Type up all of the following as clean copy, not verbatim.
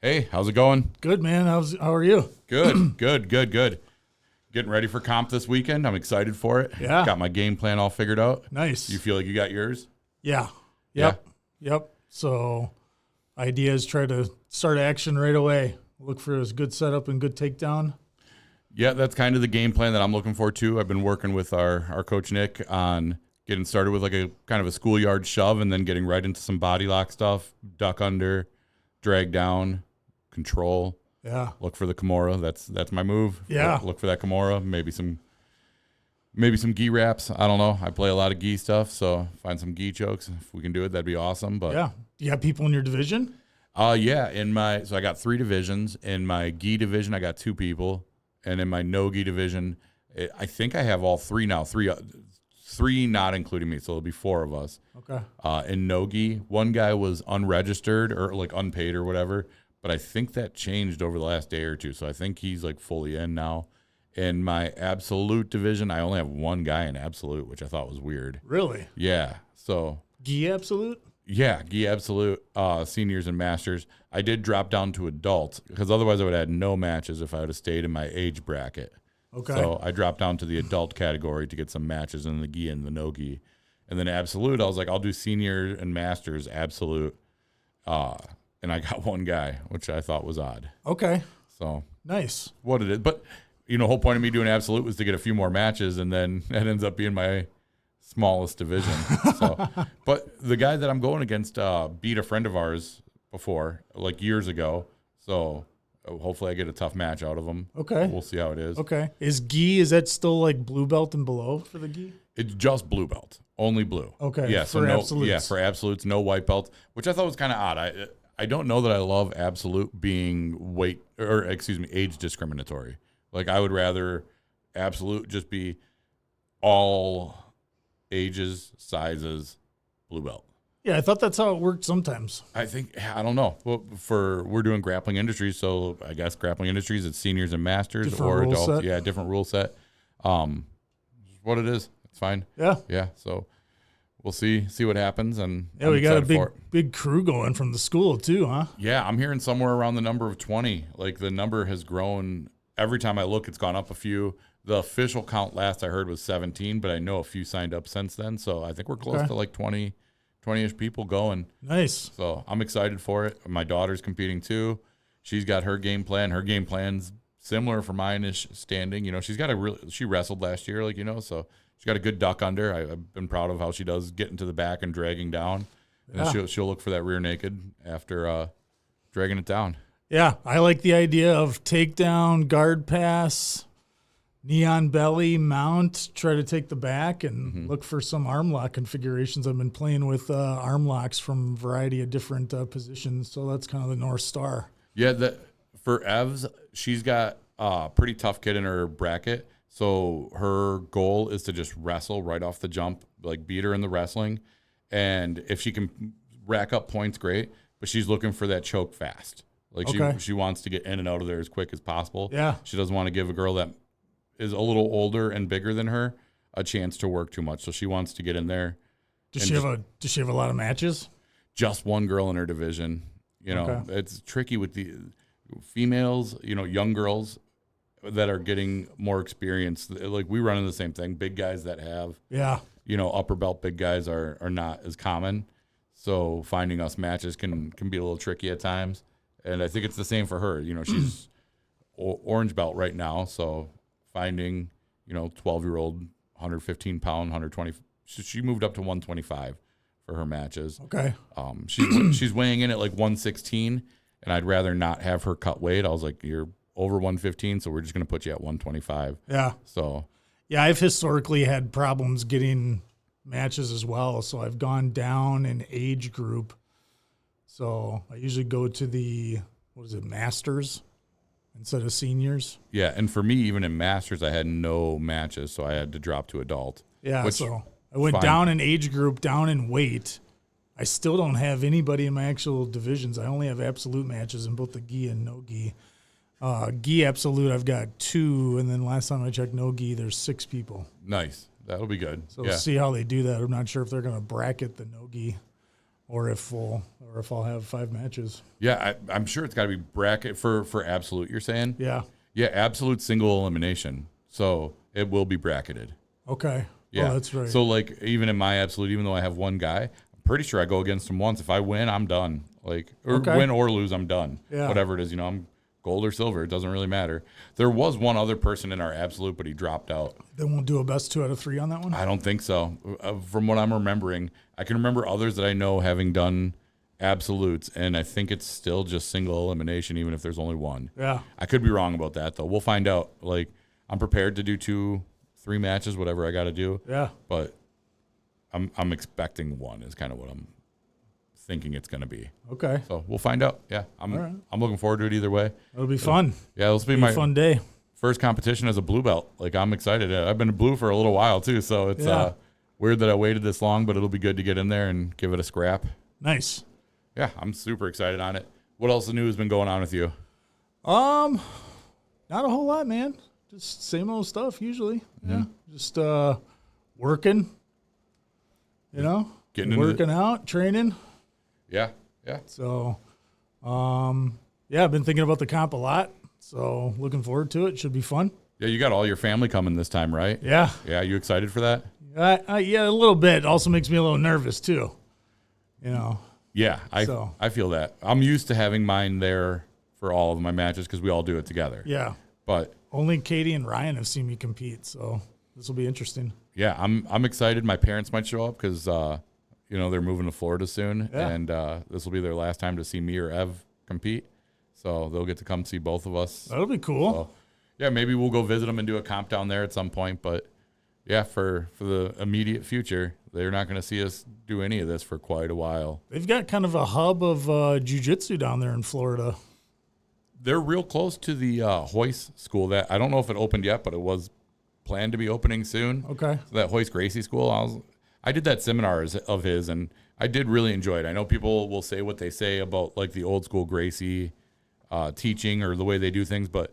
Hey, how's it going? Good, man. How are you? Good. Getting ready for comp this weekend. I'm excited for it. Yeah. Got my game plan all figured out. Nice. You feel like you got yours? Yeah. Yep. So, idea is try to start action right away. Look for a good setup and good takedown. Yeah, that's kind of the game plan that I'm looking for too. I've been working with our coach Nick on getting started with like a kind of a schoolyard shove and then getting right into some body lock stuff, duck under, drag down, control. Yeah. Look for the Kimura. That's my move. Yeah. Look for that Kimura. Maybe some gi wraps. I don't know. I play a lot of gi stuff, so find some gi chokes. If we can do it, that'd be awesome. But yeah. You got people in your division? Yeah. So I got 3 divisions. In my gi division, I got 2 people, and in my no gi division, I think I have all 3 now. Three not including me, so it'll be 4 of us. Okay. In no gi, one guy was unregistered or like unpaid or whatever, but I think that changed over the last day or two. So I think he's like fully in now. In my absolute division, I only have one guy in absolute, which I thought was weird. Really? Yeah. So Gi absolute? yeah, gi absolute, seniors and masters. I did drop down to adult because otherwise I would have had no matches if I would have stayed in my age bracket. Okay. So I dropped down to the adult category to get some matches in the gi and the no gi. And then absolute, I was like, I'll do senior and masters absolute. And I got one guy, which I thought was odd. Okay. So Nice. what it is. But, whole point of me doing absolute was to get a few more matches, and then that ends up being my smallest division. But the guy that I'm going against beat a friend of ours before, like years ago. So hopefully I get a tough match out of him. Okay. We'll see how it is. Okay. Is that still like blue belt and below for the gi? It's just blue belt, only blue. Okay. Yeah. For absolutes. Yeah, for absolutes, no white belt, which I thought was kind of odd. I don't know that I love absolute being age discriminatory. Like I would rather absolute just be all ages, sizes, blue belt. Yeah, I thought that's how it worked sometimes. I don't know. Well, we're doing grappling industries, so I guess grappling industries it's seniors and masters Different or rule adults. set. Yeah, different rule set. What it is, it's fine. Yeah. Yeah. So we'll see what happens, and Yeah, I'm we got a excited for it. big crew going from the school too, huh? Yeah, I'm hearing somewhere around the number of 20. Like the number has grown every time I look. It's gone up a few. The official count last I heard was 17, but I know a few signed up since then. So I think we're close to like 20-ish people going. Nice. So I'm excited for it. My daughter's competing too. She's got her game plan. Her game plan's similar for mine-ish standing. She wrestled last year, so she's got a good duck under. I've been proud of how she does getting to the back and dragging down. And then she'll look for that rear naked after dragging it down. Yeah, I like the idea of takedown, guard pass, neon belly, mount, try to take the back, and look for some arm lock configurations. I've been playing with arm locks from a variety of different positions, so that's kind of the North Star. Yeah, for Evs, she's got a pretty tough kid in her bracket, so her goal is to just wrestle right off the jump, like beat her in the wrestling, and if she can rack up points, great, but she's looking for that choke fast. Like she wants to get in and out of there as quick as possible. Yeah. She doesn't want to give a girl that is a little older and bigger than her a chance to work too much. So she wants to get in there. Does she have a lot of matches? Just one girl in her division. It's tricky with the females, young girls that are getting more experience. Like we run into the same thing. Big guys that have upper belt big guys are not as common. So finding us matches can be a little tricky at times. And I think it's the same for her. She's orange belt right now, so finding, 12-year-old, 115-pound, 120. She moved up to 125 for her matches. Okay. She's weighing in at like 116, and I'd rather not have her cut weight. I was like, you're over 115, so we're just going to put you at 125. Yeah. So. Yeah, I've historically had problems getting matches as well, so I've gone down in age group. So I usually go to the, masters instead of seniors. Yeah, and for me, even in masters, I had no matches, so I had to drop to adult. Yeah, so I went down in age group, down in weight. I still don't have anybody in my actual divisions. I only have absolute matches in both the gi and no gi. Gi absolute, I've got 2, and then last time I checked no gi, there's 6 people. Nice. That'll be good. So we'll see how they do that. I'm not sure if they're going to bracket the no gi or if I'll have 5 matches. Yeah, I'm sure it's got to be bracket for absolute. You're saying? Yeah. Yeah, absolute single elimination. So it will be bracketed. Okay. Yeah, oh, that's right. So like even in my absolute, even though I have one guy, I'm pretty sure I go against him once. If I win, I'm done. Like or win or lose, I'm done. Yeah. Whatever it is, I'm gold or silver. It doesn't really matter. There was one other person in our absolute, but he dropped out. They won't do a best 2 out of 3 on that one? I don't think so. From what I'm remembering, I can remember others that I know having done absolutes, and I think it's still just single elimination, even if there's only one. Yeah. I could be wrong about that, though. We'll find out. Like, I'm prepared to do 2, 3 matches, whatever I got to do. Yeah. But I'm expecting one is kind of what I'm thinking it's going to be. Okay. So we'll find out. Yeah, I'm looking forward to it either way. It'll be fun. Yeah, this will be my fun day. first competition as a blue belt. Like, I'm excited. I've been a blue for a little while too, so it's weird that I waited this long, but it'll be good to get in there and give it a scrap. Nice. Yeah, I'm super excited on it. What else new has been going on with you? Not a whole lot, man. Just same old stuff usually. Mm-hmm. Yeah. Just working. Getting working out, training. Yeah, yeah. So, I've been thinking about the comp a lot. So looking forward to it. Should be fun. Yeah, you got all your family coming this time, right? Yeah. Yeah, you excited for that? Yeah, a little bit. Also makes me a little nervous too. Yeah, I feel that. I'm used to having mine there for all of my matches because we all do it together. Yeah. But only Katie and Ryan have seen me compete, so this will be interesting. Yeah, I'm excited. My parents might show up because they're moving to Florida soon, and this will be their last time to see me or Ev compete. So they'll get to come see both of us. That'll be cool. So, yeah, maybe we'll go visit them and do a comp down there at some point. But yeah, for the immediate future, they're not going to see us do any of this for quite a while. They've got kind of a hub of jiu-jitsu down there in Florida. They're real close to the Hoist school. That I don't know if it opened yet, but it was planned to be opening soon. Okay. So that Hoist Gracie school, I did that seminar of his, and I did really enjoy it. I know people will say what they say about like the old school Gracie teaching or the way they do things, but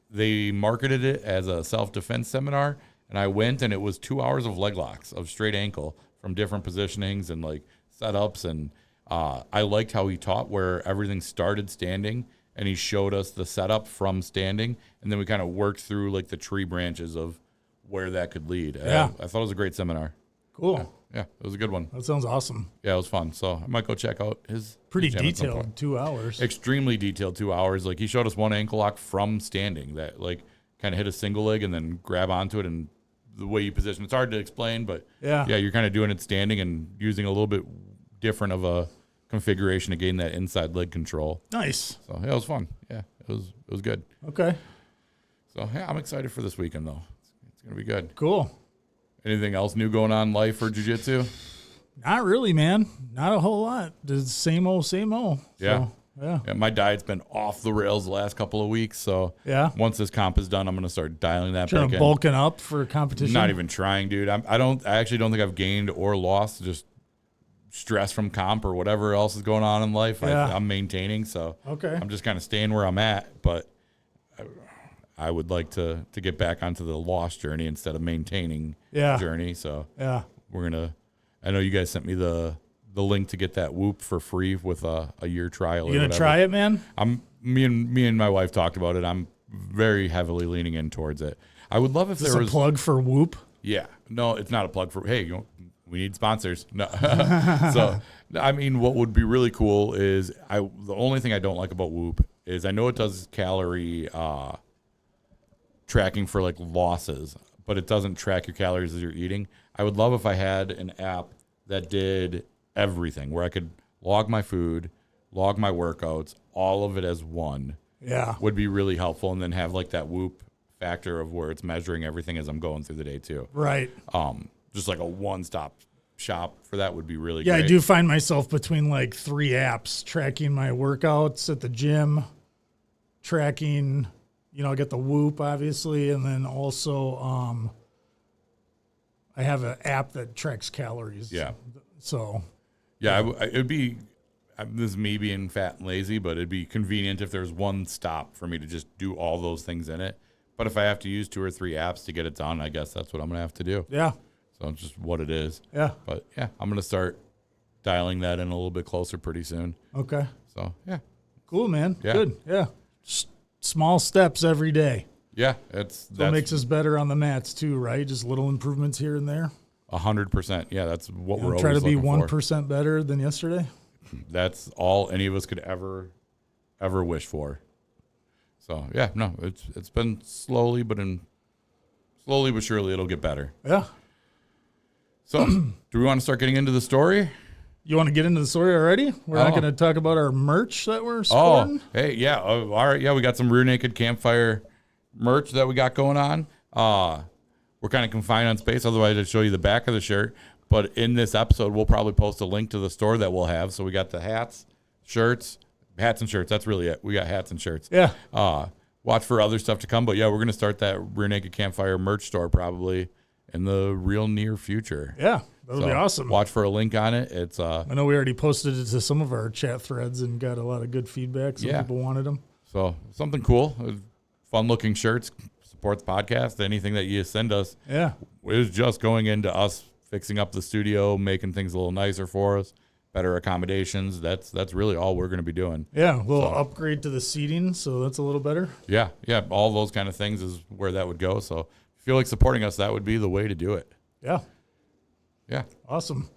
they marketed it as a self-defense seminar, and I went, and it was 2 hours of leg locks of straight ankle from different positionings and like setups, and I liked how he taught where everything started standing, and he showed us the setup from standing, and then we kind of worked through like the tree branches of where that could lead. Yeah. I thought it was a great seminar. Cool. Yeah, it was a good one. That sounds awesome. Yeah, it was fun. So I might go check out his. Pretty gym at some point. detailed, 2 hours. Extremely detailed 2 hours. Like he showed us one ankle lock from standing that like kind of hit a single leg and then grab onto it, and the way you position. It's hard to explain, but yeah, you're kind of doing it standing and using a little bit different of a configuration to gain that inside leg control. Nice. So yeah, it was fun. Yeah, it was good. Okay. So yeah, I'm excited for this weekend though. It's gonna be good. Cool. Anything else new going on in life for jiu-jitsu? Not really, man. Not a whole lot. The same old, same old. Yeah. So, Yeah, my diet's been off the rails the last couple of weeks, so yeah. Once this comp is done, I'm gonna start dialing that Trying back to in. bulking up for competition. Not even trying, dude. I actually don't think I've gained or lost. Just stress from comp or whatever else is going on in life. Yeah. I'm maintaining, so okay. I'm just kind of staying where I'm at. But I would like to get back onto the loss journey instead of maintaining journey. So yeah, we're gonna. I know you guys sent me the link to get that Whoop for free with a year trial. You gonna try it, man? Me and my wife talked about it. I'm very heavily leaning in towards it. I would love if there was a plug for Whoop. Yeah, no, it's not a plug for. Hey, we need sponsors. No, so I mean, what would be really cool is the only thing I don't like about Whoop is I know it does calorie tracking for like losses, but it doesn't track your calories as you're eating. I would love if I had an app that did everything where I could log my food, log my workouts, all of it as one. Yeah. Would be really helpful, and then have like that Whoop factor of where it's measuring everything as I'm going through the day too. Right. Just like a one-stop shop for that would be really great. Yeah, I do find myself between like 3 apps, tracking my workouts at the gym, tracking, I get the Whoop obviously, and then also I have an app that tracks calories. Yeah. So. Yeah, it'd be, this is me being fat and lazy, but it'd be convenient if there's one stop for me to just do all those things in it. But if I have to use 2 or 3 apps to get it done, I guess that's what I'm going to have to do. Yeah. So it's just what it is. Yeah. But yeah, I'm going to start dialing that in a little bit closer pretty soon. Okay. So, yeah. Cool, man. Yeah. Good. Yeah. Just small steps every day. Yeah. That's what makes us better on the mats too, right? Just little improvements here and there. 100%. Yeah, that's what we're always try to be looking 1% better than yesterday. That's all any of us could ever wish for. So, yeah, no, it's been slowly but surely it'll get better. Yeah. So, do we want to start getting into the story? You want to get into the story already? We're not going to talk about our merch that we're sporting? Oh, hey, yeah. All right. Yeah, we got some Rear Naked Campfire merch that we got going on. We're kind of confined on space. Otherwise, I'd show you the back of the shirt. But in this episode, we'll probably post a link to the store that we'll have. So we got the hats and shirts. That's really it. We got hats and shirts. Yeah. Watch for other stuff to come. But, yeah, we're going to start that Rear Naked Campfire merch store probably in the real near future. Yeah. That'll be awesome. Watch for a link on it. It's I know we already posted it to some of our chat threads and got a lot of good feedback. Some people wanted them. So something cool, fun looking shirts, support the podcast. Anything that you send us, is just going into us fixing up the studio, making things a little nicer for us, better accommodations. That's really all we're going to be doing. Yeah, a little upgrade to the seating, so that's a little better. Yeah, all those kind of things is where that would go. So if you feel like supporting us, that would be the way to do it. Yeah. Yeah. Awesome.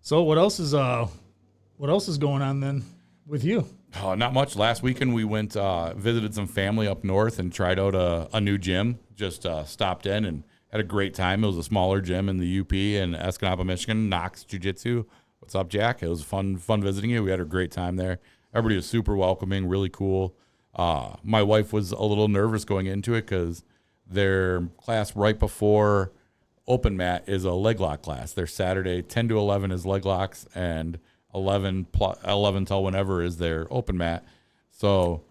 So what else is going on then with you? Oh, not much. Last weekend we went visited some family up north and tried out a new gym. Just stopped in and had a great time. It was a smaller gym in the UP in Escanaba, Michigan. Knox Jiu-Jitsu. What's up, Jack? It was fun visiting you. We had a great time there. Everybody was super welcoming, really cool. My wife was a little nervous going into it because their class right before open mat is a leg lock class. Their Saturday 10 to 11 is leg locks, and 11 till whenever is their open mat. So,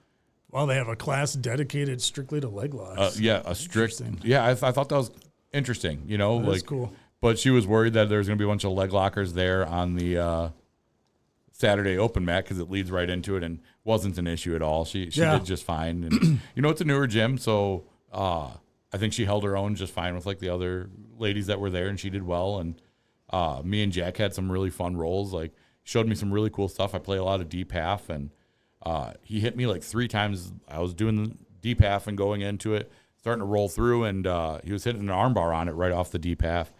well, they have a class dedicated strictly to leg locks. A strict. Yeah, I thought that was interesting. That's cool. But she was worried that there's going to be a bunch of leg lockers there on the Saturday open mat because it leads right into it, and wasn't an issue at all. She did just fine. And it's a newer gym, so I think she held her own just fine with like the other ladies that were there, and she did well. And me and Jack had some really fun rolls. Like, showed me some really cool stuff. I play a lot of deep half, and he hit me like 3 times. I was doing the deep half and going into it, starting to roll through, and he was hitting an arm bar on it right off the deep half.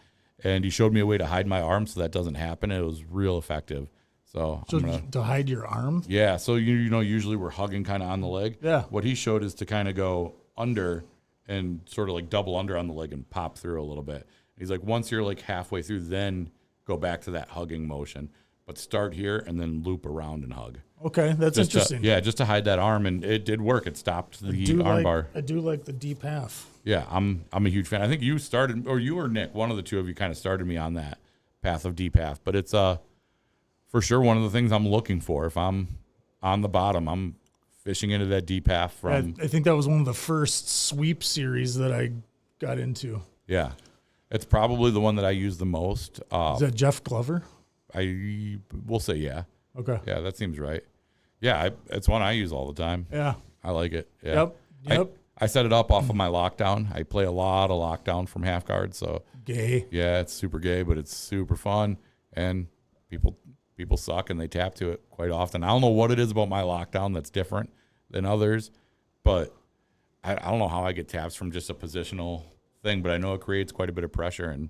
And he showed me a way to hide my arm so that doesn't happen. It was real effective. So to hide your arm? Yeah. So, usually we're hugging kind of on the leg. Yeah. What he showed is to kind of go under and sort of like double under on the leg and pop through a little bit. He's like, once you're like halfway through, then go back to that hugging motion. But start here and then loop around and hug. Okay, that's interesting. Just to hide that arm, and it did work. It stopped the arm bar. I do like the deep half. Yeah, I'm a huge fan. I think you started, or you or Nick, one of the two of you kind of started me on that path of deep half. But it's for sure one of the things I'm looking for. If I'm on the bottom, I'm fishing into that deep half from. I think that was one of the first sweep series that I got into. Yeah, it's probably the one that I use the most. Is that Jeff Glover? We'll say yeah. Okay. Yeah, that seems right. Yeah, it's one I use all the time. Yeah. I like it. Yeah. Yep. I set it up off of my lockdown. I play a lot of lockdown from half guard, so gay. Yeah, it's super gay, but it's super fun, and people suck and they tap to it quite often. I don't know what it is about my lockdown that's different than others, but I don't know how I get taps from just a positional thing, but I know it creates quite a bit of pressure, and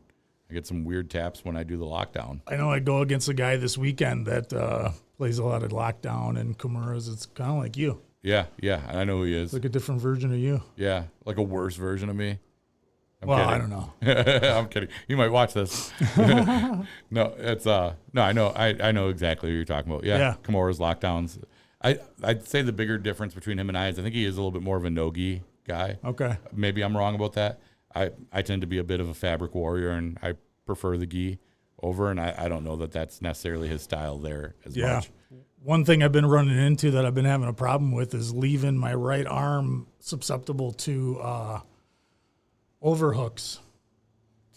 I get some weird taps when I do the lockdown. I know I go against a guy this weekend that plays a lot of lockdown and Kimuras. It's kind of like you. Yeah, I know who he is. It's like a different version of you. Yeah, like a worse version of me. Kidding. I don't know. I'm kidding. You might watch this. No, it's no. I know exactly what you're talking about. Yeah. Kimura's lockdowns. I'd say the bigger difference between him and I is I think he is a little bit more of a no-gi guy. Okay. Maybe I'm wrong about that. I tend to be a bit of a fabric warrior, and I prefer the gi over, and I don't know that that's necessarily his style there as much. One thing I've been running into that I've been having a problem with is leaving my right arm susceptible to overhooks.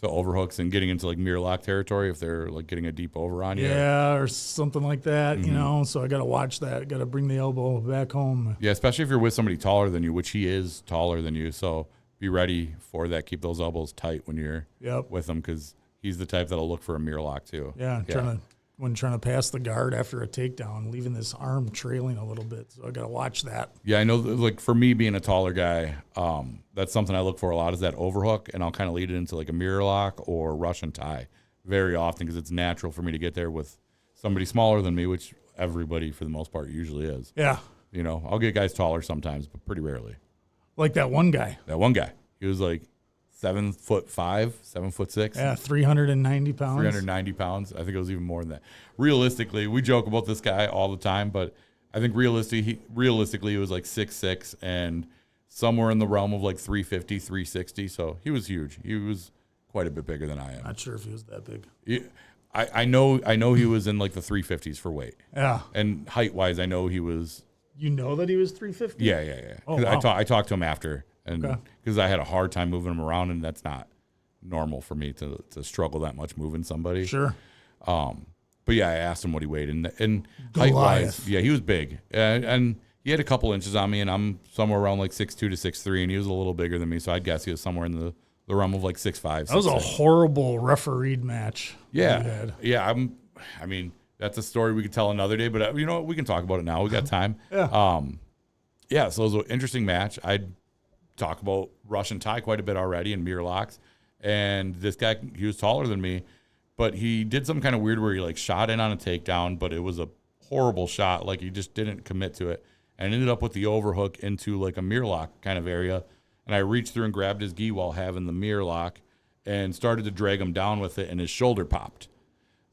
So overhooks and getting into like mirror lock territory if they're like getting a deep over on you. Yeah, or something like that, So I got to watch that. Got to bring the elbow back home. Yeah, especially if you're with somebody taller than you, which he is taller than you. So be ready for that. Keep those elbows tight when you're with him because he's the type that'll look for a mirror lock too. Yeah, trying to when trying to pass the guard after a takedown, leaving this arm trailing a little bit. So I got to watch that. Yeah, I know. Like for me being a taller guy, that's something I look for a lot is that overhook, and I'll kind of lead it into like a mirror lock or Russian tie very often because it's natural for me to get there with somebody smaller than me, which everybody for the most part usually is. Yeah. You know, I'll get guys taller sometimes, but pretty rarely. Like that one guy. He was like 7'5", 7'6". Yeah, 390 pounds. 390 pounds. I think it was even more than that. Realistically, we joke about this guy all the time, but I think realistically he was like 6'6" and somewhere in the realm of like 350, 360. So he was huge. He was quite a bit bigger than I am. Not sure if he was that big. I know he was in like the 350s for weight. Yeah. And height wise, I know he was. You know that he was 350? Yeah. Oh, wow. I talked to him after, and because I had a hard time moving him around, and that's not normal for me to struggle that much moving somebody. Sure. But yeah, I asked him what he weighed, and height wise, yeah, he was big, and he had a couple inches on me, and I'm somewhere around like 6'2" to 6'3", and he was a little bigger than me, so I'd guess he was somewhere in the realm of like 6'5". That was a horrible refereed match. Yeah, yeah. I mean, that's a story we could tell another day, but you know what? We can talk about it now. We got time. Yeah. So it was an interesting match. I'd talk about Russian tie quite a bit already and mirror locks. And this guy, he was taller than me, but he did some kind of weird where he like shot in on a takedown, but it was a horrible shot. Like he just didn't commit to it and ended up with the overhook into like a mirror lock kind of area. And I reached through and grabbed his gi while having the mirror lock and started to drag him down with it, and his shoulder popped.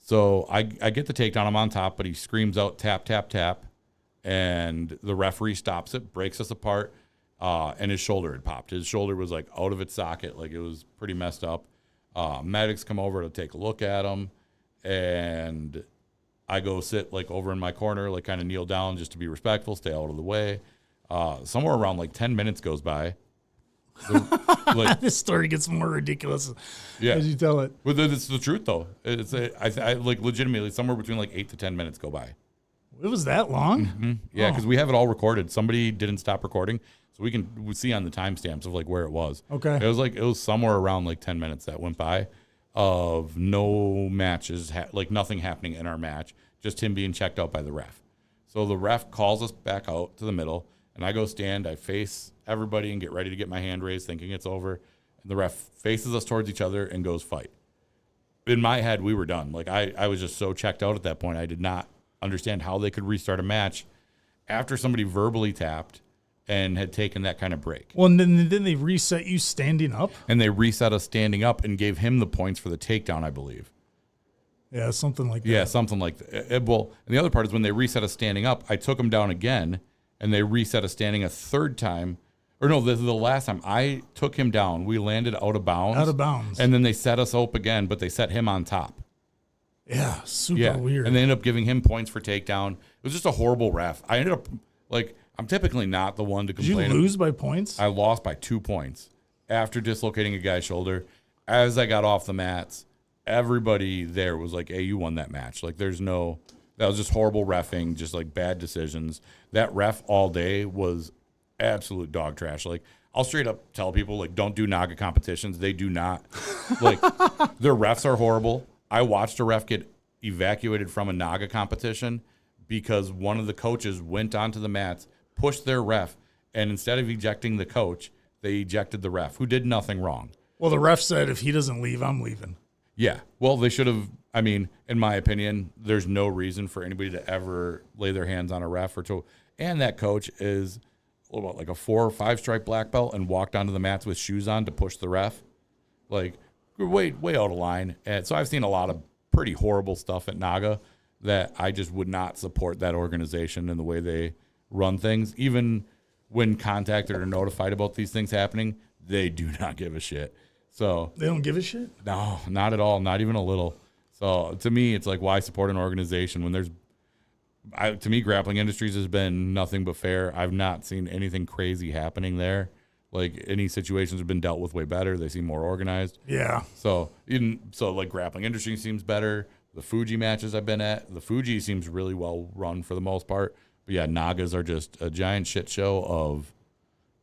So I get the takedown. I'm on top, but he screams out, tap, tap, tap. And the referee stops it, breaks us apart, and his shoulder had popped. His shoulder was like out of its socket. Like it was pretty messed up. Medics come over to take a look at him, and I go sit like over in my corner, like kind of kneel down just to be respectful, stay out of the way. Somewhere around like 10 minutes goes by. This story gets more ridiculous as you tell it. But it's the truth, though. I like legitimately somewhere between like 8 to 10 minutes go by. It was that long? Mm-hmm. Yeah, because we have it all recorded. Somebody didn't stop recording, so we see on the timestamps of like where it was. Okay. It was somewhere around like 10 minutes that went by of no matches, like nothing happening in our match, just him being checked out by the ref. So the ref calls us back out to the middle, and I go stand. I face everybody and get ready to get my hand raised, thinking it's over. And the ref faces us towards each other and goes fight. In my head, we were done. Like I was just so checked out at that point. I did not understand how they could restart a match after somebody verbally tapped and had taken that kind of break. Well, and then they reset you standing up? And they reset us standing up and gave him the points for the takedown, I believe. Yeah, something like that. Yeah, something like that. Well, and the other part is when they reset us standing up, I took him down again, and they reset us standing a third time. Or no, the last time I took him down, we landed out of bounds. Out of bounds. And then they set us up again, but they set him on top. Yeah, super weird. And they ended up giving him points for takedown. It was just a horrible ref. I ended up, like, I'm typically not the one to complain. Did you lose by points? I lost by 2 points after dislocating a guy's shoulder. As I got off the mats, everybody there was like, hey, you won that match. Like, that was just horrible reffing, just like bad decisions. That ref all day was absolute dog trash. Like, I'll straight up tell people, like, don't do Naga competitions. They do not. Like, their refs are horrible. I watched a ref get evacuated from a Naga competition because one of the coaches went onto the mats, pushed their ref, and instead of ejecting the coach, they ejected the ref, who did nothing wrong. Well, the ref said, if he doesn't leave, I'm leaving. Yeah. Well, they should have. I mean, in my opinion, there's no reason for anybody to ever lay their hands on a ref or to. And that coach is like a 4 or 5 stripe black belt and walked onto the mats with shoes on to push the ref. Like, way out of line. And so I've seen a lot of pretty horrible stuff at Naga that I just would not support that organization and the way they run things. Even when contacted or notified about these things happening, they do not give a shit. So they don't give a shit? No, not at all. Not even a little. So to me, it's like, why support an organization when to me, Grappling Industries has been nothing but fair. I've not seen anything crazy happening there. Like, any situations have been dealt with way better. They seem more organized. Yeah. So like Grappling Industries seems better. The Fuji matches I've been at, the Fuji seems really well run for the most part. But yeah, Nagas are just a giant shit show of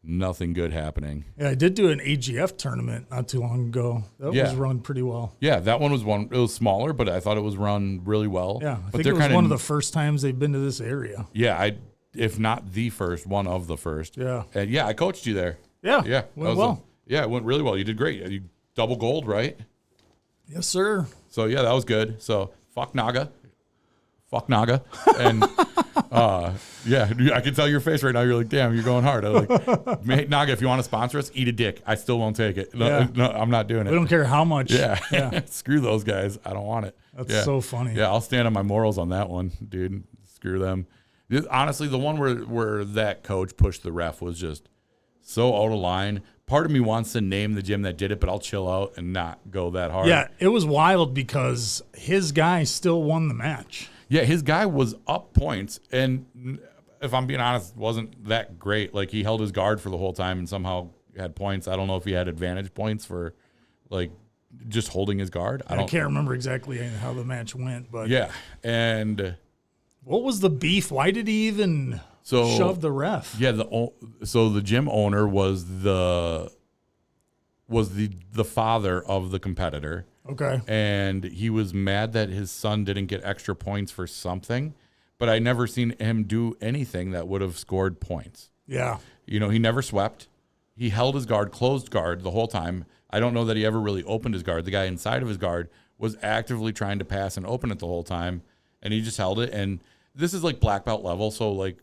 nothing good happening. Yeah, I did do an AGF tournament not too long ago. That was run pretty well. Yeah, that one was it was smaller, but I thought it was run really well. Yeah, I but think it was one of the first times they've been to this area. Yeah, if not the first, one of the first. Yeah. And yeah, I coached you there. Yeah. Yeah. Went well. It went really well. You did great. You double gold, right? Yes, sir. So yeah, that was good. So fuck Naga. And yeah, I can tell your face right now. You're like, damn, you're going hard. I'm like, hey, Naga, if you want to sponsor us, eat a dick. I still won't take it. No, I'm not doing it. We don't care how much. Yeah. Screw those guys. I don't want it. That's so funny. Yeah, I'll stand on my morals on that one, dude. Screw them. Honestly, the one where that coach pushed the ref was just so out of line. Part of me wants to name the gym that did it, but I'll chill out and not go that hard. Yeah, it was wild because his guy still won the match. Yeah, his guy was up points, and if I'm being honest, wasn't that great. Like, he held his guard for the whole time and somehow had points. I don't know if he had advantage points for, like, just holding his guard. I can't remember exactly how the match went, but yeah, and what was the beef? Why did he even shove the ref? Yeah, so the gym owner was the father of the competitor. Okay. And he was mad that his son didn't get extra points for something, but I never seen him do anything that would have scored points. Yeah. You know, he never swept. He held his guard, closed guard the whole time. I don't know that he ever really opened his guard. The guy inside of his guard was actively trying to pass and open it the whole time, and he just held it. And this is like black belt level, so like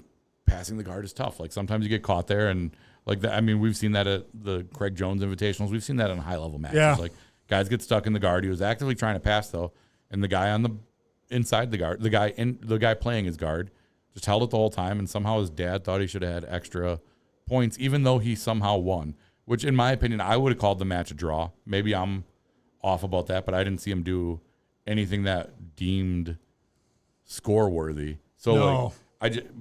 passing the guard is tough. Like sometimes you get caught there, and like that. I mean, we've seen that at the Craig Jones Invitationals. We've seen that in high level matches. Yeah. Like guys get stuck in the guard. He was actively trying to pass though, and the guy on the inside the guard, the guy playing his guard, just held it the whole time. And somehow his dad thought he should have had extra points, even though he somehow won. Which, in my opinion, I would have called the match a draw. Maybe I'm off about that, but I didn't see him do anything that deemed score worthy. So no.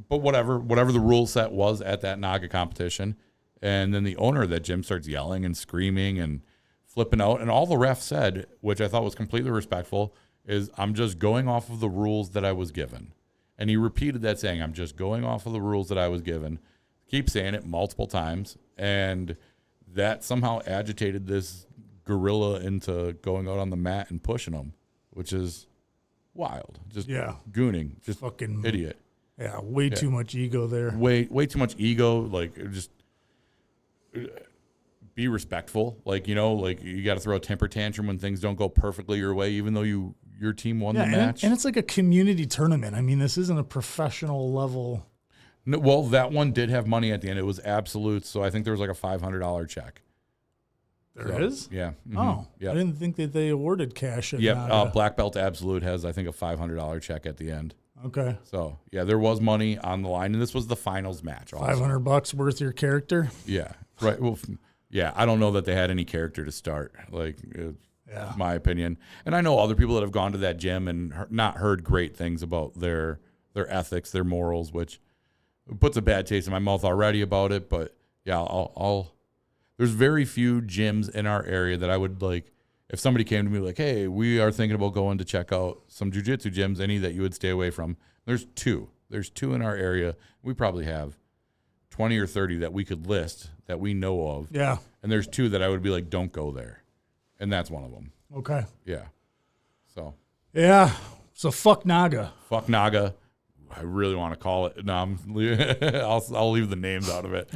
But whatever the rule set was at that Naga competition, and then the owner of that gym starts yelling and screaming and flipping out, and all the ref said, which I thought was completely respectful, is I'm just going off of the rules that I was given. And he repeated that saying, I'm just going off of the rules that I was given. Keep saying it multiple times, and that somehow agitated this gorilla into going out on the mat and pushing him, which is wild. Just gooning, just fucking idiot. Yeah, way too much ego there. Way too much ego. Like, just be respectful. Like, you know, like you got to throw a temper tantrum when things don't go perfectly your way, even though your team won the match. And it's like a community tournament. I mean, this isn't a professional level. No, well, that one did have money at the end. It was absolute, so I think there was like a $500 check. There is? Yeah. Mm-hmm. Oh, yeah. I didn't think that they awarded cash. Black Belt Absolute has, I think, a $500 check at the end. Okay. So, yeah, there was money on the line, and this was the finals match. Also. $500 worth your character? Yeah. Right. Well, yeah, I don't know that they had any character to start, like, my opinion. And I know other people that have gone to that gym and not heard great things about their ethics, their morals, which puts a bad taste in my mouth already about it. But, yeah, I'll there's very few gyms in our area that I would, like, if somebody came to me like, hey, we are thinking about going to check out some jiu-jitsu gyms, any that you would stay away from. There's two. There's two in our area. We probably have 20 or 30 that we could list that we know of. Yeah. And there's two that I would be like, don't go there. And that's one of them. Okay. Yeah. So. Yeah. So fuck Naga. Fuck Naga. I really want to call it. No, I'll leave the names out of it.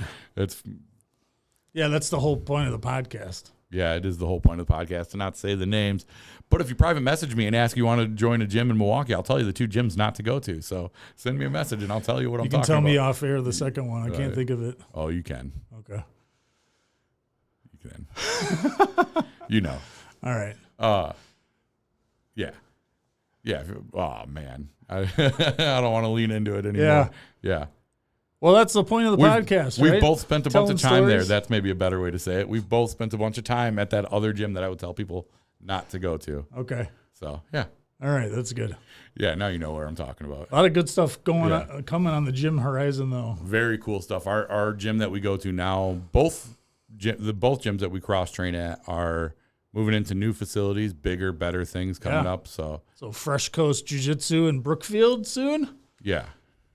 Yeah, that's the whole point of the podcast. Yeah, it is the whole point of the podcast to not say the names. But if you private message me and ask you want to join a gym in Milwaukee, I'll tell you the two gyms not to go to. So send me a message and I'll tell you what I'm talking about. You can tell me off air the second one. I can't think of it. Oh, you can. Okay. You can. You know. All right. Yeah. Yeah. Oh, man. I don't want to lean into it anymore. Yeah. Well, that's the point of the podcast, right? We've both spent a bunch of time there. stories. That's maybe a better way to say it. We've both spent a bunch of time at that other gym that I would tell people not to go to. Okay. So, yeah. All right, that's good. Yeah, now you know where I'm talking about. A lot of good stuff coming on the gym horizon, though. Very cool stuff. Our gym that we go to now, both gyms that we cross-train at are moving into new facilities, bigger, better things coming up. So Fresh Coast Jiu-Jitsu in Brookfield soon? Yeah.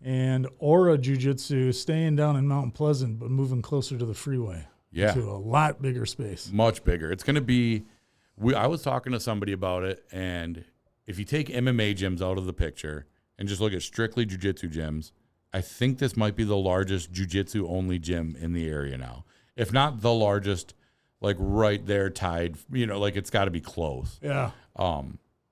and Aura Jiu-Jitsu staying down in Mount Pleasant, but moving closer to the freeway. Yeah. To a lot bigger space. Much bigger. It's going to be, I was talking to somebody about it, and if you take MMA gyms out of the picture and just look at strictly jiu-jitsu gyms, I think this might be the largest jiu-jitsu only gym in the area now. If not the largest, like right there tied, like it's got to be close. Yeah.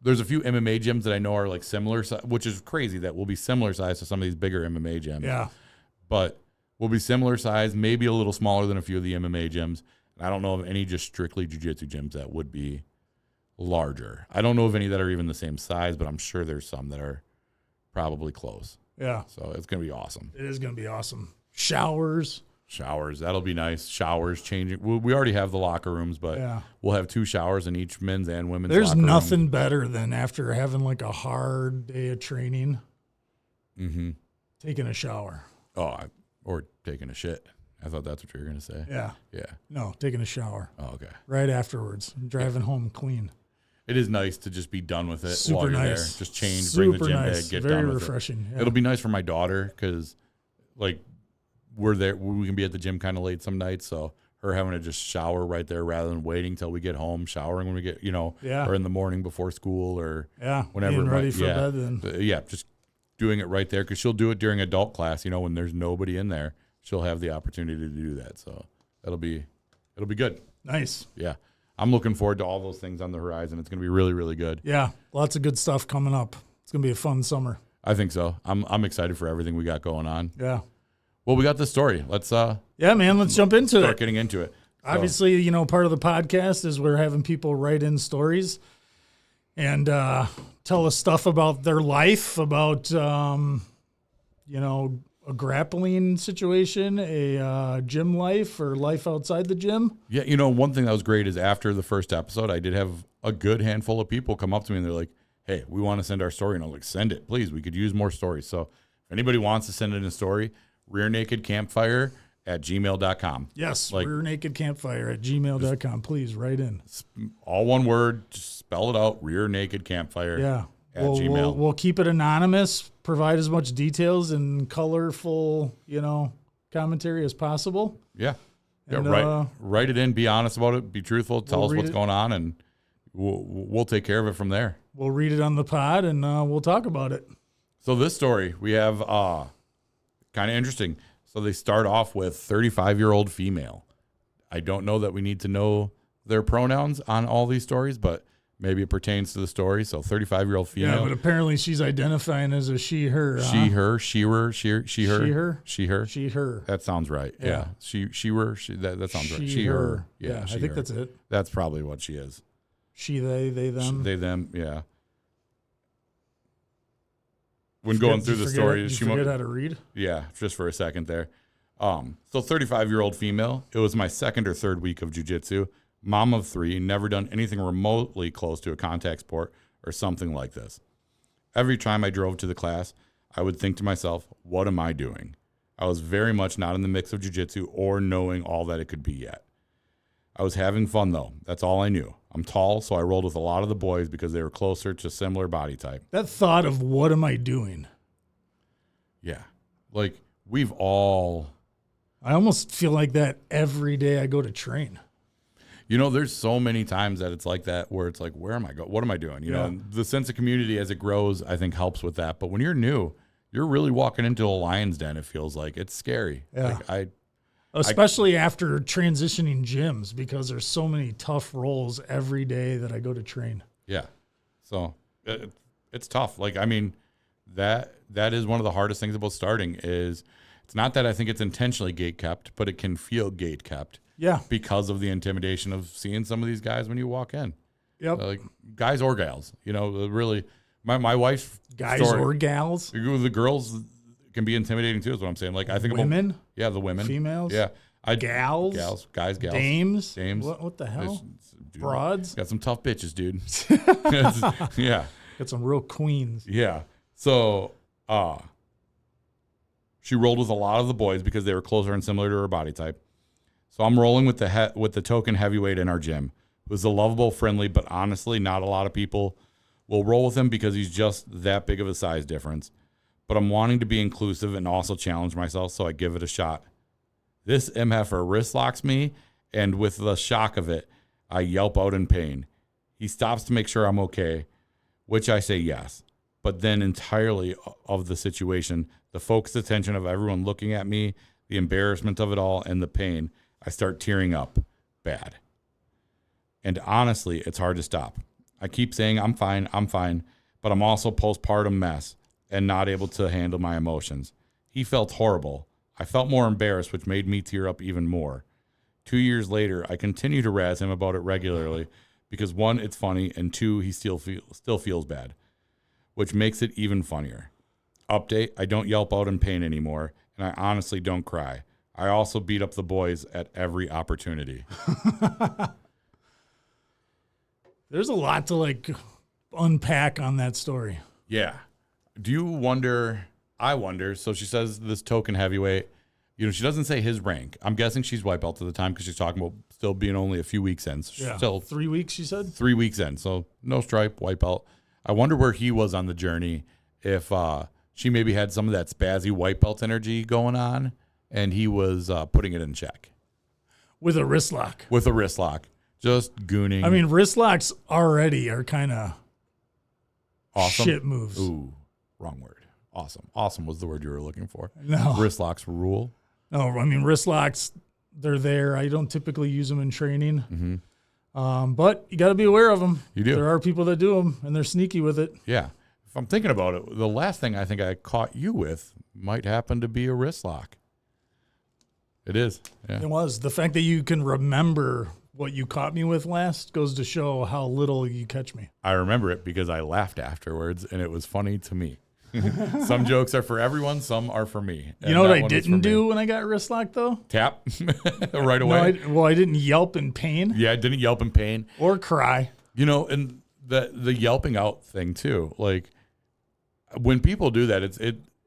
There's a few MMA gyms that I know are like similar, which is crazy that will be similar size to some of these bigger MMA gyms. Yeah. But will be similar size, maybe a little smaller than a few of the MMA gyms. And I don't know of any just strictly jiu-jitsu gyms that would be larger. I don't know of any that are even the same size, but I'm sure there's some that are probably close. Yeah. So it's going to be awesome. It is going to be awesome. Showers. That'll be nice. Showers, changing. We already have the locker rooms, but we'll have 2 showers in each men's and women's There's locker room. nothing better than after having like a hard day of training, taking a shower. Or taking a shit. I thought that's what you were going to say. Yeah. Yeah. No, taking a shower. Oh, okay. Right afterwards. Driving home clean. It is nice to just be done with it Super while you're nice. there. Just change, Super bring the gym nice. bag, get Very done with refreshing. it. Yeah. It'll be nice for my daughter because, like, we're there. We can be at the gym kind of late some nights, so her having to just shower right there rather than waiting till we get home, showering when we get, or in the morning before school or whenever. Being ready for bed then. Just doing it right there because she'll do it during adult class. When there's nobody in there, she'll have the opportunity to do that. So it'll be good. Nice. Yeah. I'm looking forward to all those things on the horizon. It's going to be really, really good. Yeah. Lots of good stuff coming up. It's going to be a fun summer. I think so. I'm excited for everything we got going on. Yeah. Well, we got this story. Let's let's jump into start getting into it. Obviously, part of the podcast is we're having people write in stories and tell us stuff about their life, about a grappling situation, a gym life, or life outside the gym. Yeah, one thing that was great is after the first episode, I did have a good handful of people come up to me and they're like, "Hey, we want to send our story." And I was like, "Send it, please. We could use more stories." So if anybody wants to send in a story, rearnakedcampfire@gmail.com. Yes, rearnakedcampfire@gmail.com. Please write in. All one word, just spell it out, rearnakedcampfire. Yeah. At Gmail. We'll keep it anonymous, provide as much details and colorful, commentary as possible. Yeah. And, write it in, be honest about it, be truthful, tell us what's going on, and we'll take care of it from there. We'll read it on the pod, and we'll talk about it. So this story, we have kind of interesting. So they start off with 35-year-old female. I don't know that we need to know their pronouns on all these stories, but maybe it pertains to the story. So 35-year-old female. Yeah, but apparently she's identifying as a she, her. She, her, she-her, she-her. She, her. She, her. She, her. That sounds right. Yeah. She, her. That sounds right. She, her. Yeah, I think that's it. That's probably what she is. She, they, them. They, them, yeah. When going through the story, she forget how to read? Yeah, just for a second there. So 35-year-old female. It was my second or third week of jiu-jitsu. Mom of 3, never done anything remotely close to a contact sport or something like this. Every time I drove to the class, I would think to myself, what am I doing? I was very much not in the mix of jiu-jitsu or knowing all that it could be yet. I was having fun, though. That's all I knew. I'm tall, so I rolled with a lot of the boys because they were closer to similar body type. That thought of what am I doing? Yeah. Like, we've all... I almost feel like that every day I go to train. There's so many times that it's like that where it's like, where am I going? What am I doing? And the sense of community as it grows, I think helps with that. But when you're new, you're really walking into a lion's den. It feels like it's scary. Yeah. Especially after transitioning gyms because there's so many tough rolls every day that I go to train. Yeah. So it's tough. Like, I mean, that is one of the hardest things about starting is it's not that I think it's intentionally gate kept, but it can feel gate kept. Yeah. Because of the intimidation of seeing some of these guys when you walk in. Yep. Like guys or gals, really my wife's guys story, or gals. The girls can be intimidating too, is what I'm saying. Like I think women. About, yeah, the women, females. Yeah. Gals, guys, dames. What the hell? Dude, broads. Got some tough bitches, dude. Yeah. Got some real queens. Yeah. So, she rolled with a lot of the boys because they were closer and similar to her body type. So I'm rolling with the token heavyweight in our gym, who's a lovable, friendly, but honestly, not a lot of people will roll with him because he's just that big of a size difference. but I'm wanting to be inclusive and also challenge myself, so I give it a shot. This MFer wrist locks me, and with the shock of it, I yelp out in pain. He stops to make sure I'm okay, which I say yes. But then entirely of the situation, the focused attention of everyone looking at me, the embarrassment of it all, and the pain, I start tearing up bad. And honestly, it's hard to stop. I keep saying I'm fine, but I'm also postpartum mess and not able to handle my emotions. He felt horrible. I felt more embarrassed, which made me tear up even more. 2 years later, I continue to razz him about it regularly because 1, it's funny, and 2, he still feels bad, which makes it even funnier. Update, I don't yelp out in pain anymore, and I honestly don't cry. I also beat up the boys at every opportunity. There's a lot to like unpack on that story. Yeah. Do you wonder, I wonder, so she says this token heavyweight, she doesn't say his rank. I'm guessing she's white belt at the time because she's talking about still being only a few weeks in. Yeah. Still 3 weeks, she said? 3 weeks in. So no stripe, white belt. I wonder where he was on the journey, if she maybe had some of that spazzy white belt energy going on and he was putting it in check. With a wrist lock. With a wrist lock. Just gooning. I mean, wrist locks already are kind of awesome. Shit moves. Ooh, wrong word. Awesome. Awesome was the word you were looking for. No. Wrist locks rule. No, I mean, wrist locks, they're there. I don't typically use them in training. Mm-hmm. But you got to be aware of them. You do. There are people that do them, and they're sneaky with it. Yeah. If I'm thinking about it, the last thing I think I caught you with might happen to be a wrist lock. It is. Yeah. It was. The fact that you can remember what you caught me with last goes to show how little you catch me. I remember it because I laughed afterwards, and it was funny to me. Some jokes are for everyone, some are for me. You know what I didn't do when I got wrist locked, though? Tap right away. No, I didn't yelp in pain. Yeah, I didn't yelp in pain. Or cry. And the yelping out thing, too. Like, when people do that,